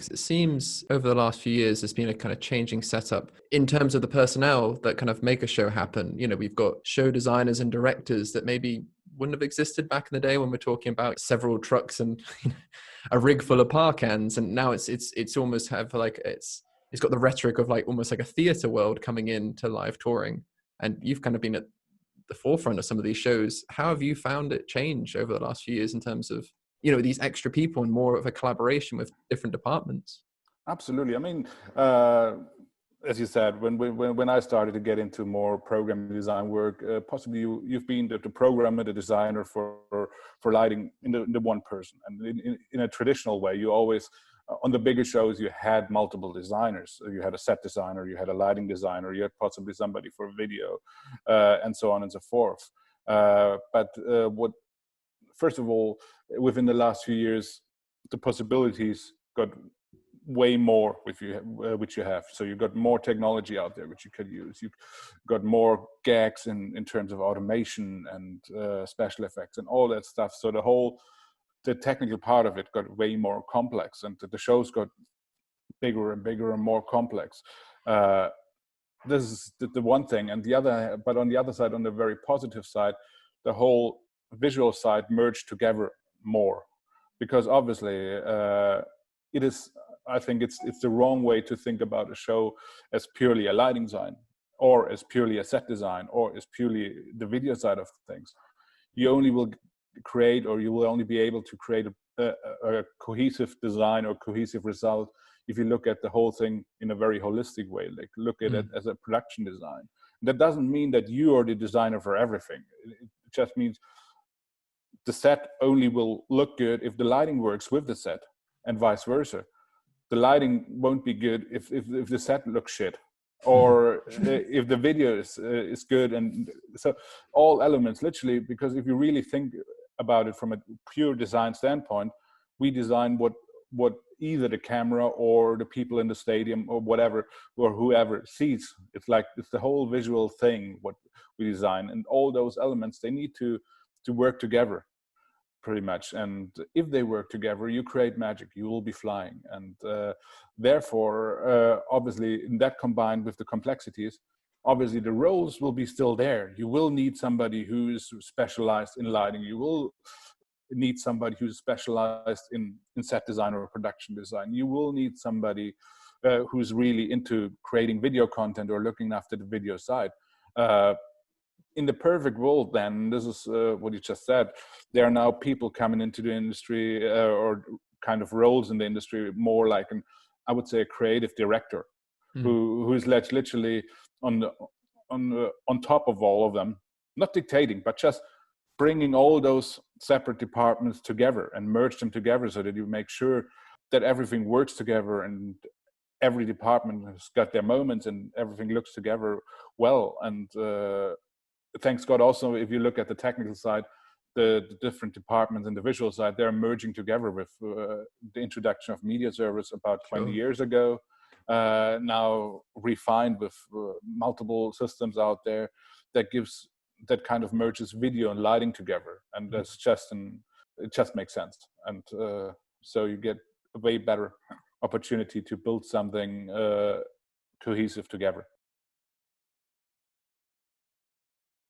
Because it seems over the last few years, there's been a kind of changing setup in terms of the personnel that kind of make a show happen. You know, we've got show designers and directors that maybe wouldn't have existed back in the day when we're talking about several trucks and a rig full of par cans. And now it's almost have like, it's got the rhetoric of like almost like a theater world coming into live touring. And you've kind of been at the forefront of some of these shows. How have you found it change over the last few years in terms of, you know, these extra people and more of a collaboration with different departments? Absolutely. I mean, as you said, when I started to get into more program design work, possibly you've been the programmer, the designer for lighting in the one person. And in a traditional way, you always, on the bigger shows, you had multiple designers. You had a set designer, you had a lighting designer, you had possibly somebody for video, and so on and so forth. First of all, within the last few years, the possibilities got way more which you have. So you got more technology out there which you could use. You got more gags in terms of automation and special effects and all that stuff. So the technical part of it got way more complex, and the shows got bigger and bigger and more complex. This is the one thing, and but on the other side, on the very positive side, the whole visual side merged together more, because obviously it is. I think it's the wrong way to think about a show as purely a lighting design, or as purely a set design, or as purely the video side of things. You only will create, or you will only be able to create a cohesive design or cohesive result if you look at the whole thing in a very holistic way, like look at it as a production design. That doesn't mean that you are the designer for everything. It just means the set only will look good if the lighting works with the set, and vice versa. The lighting won't be good if the set looks shit, or if the video is good. And so all elements, literally, because if you really think about it from a pure design standpoint, we design what either the camera or the people in the stadium or whatever or whoever sees. It's the whole visual thing what we design, and all those elements, they need to work together pretty much. And if they work together, you create magic, you will be flying. And therefore, obviously, in that combined with the complexities, obviously the roles will be still there. You will need somebody who is specialized in lighting. You will need somebody who's specialized in set design or production design. You will need somebody who's really into creating video content or looking after the video side. In the perfect world, then, this is what you just said, there are now people coming into the industry or kind of roles in the industry, more like I would say a creative director, who's literally on top of all of them, not dictating, but just bringing all those separate departments together and merge them together so that you make sure that everything works together and every department has got their moments and everything looks together well. And thanks God, also, if you look at the technical side, the different departments and the visual side, they're merging together with the introduction of media service about 20 years ago. Now refined with multiple systems out there that kind of merges video and lighting together, and that's it just makes sense. And so you get a way better opportunity to build something cohesive together.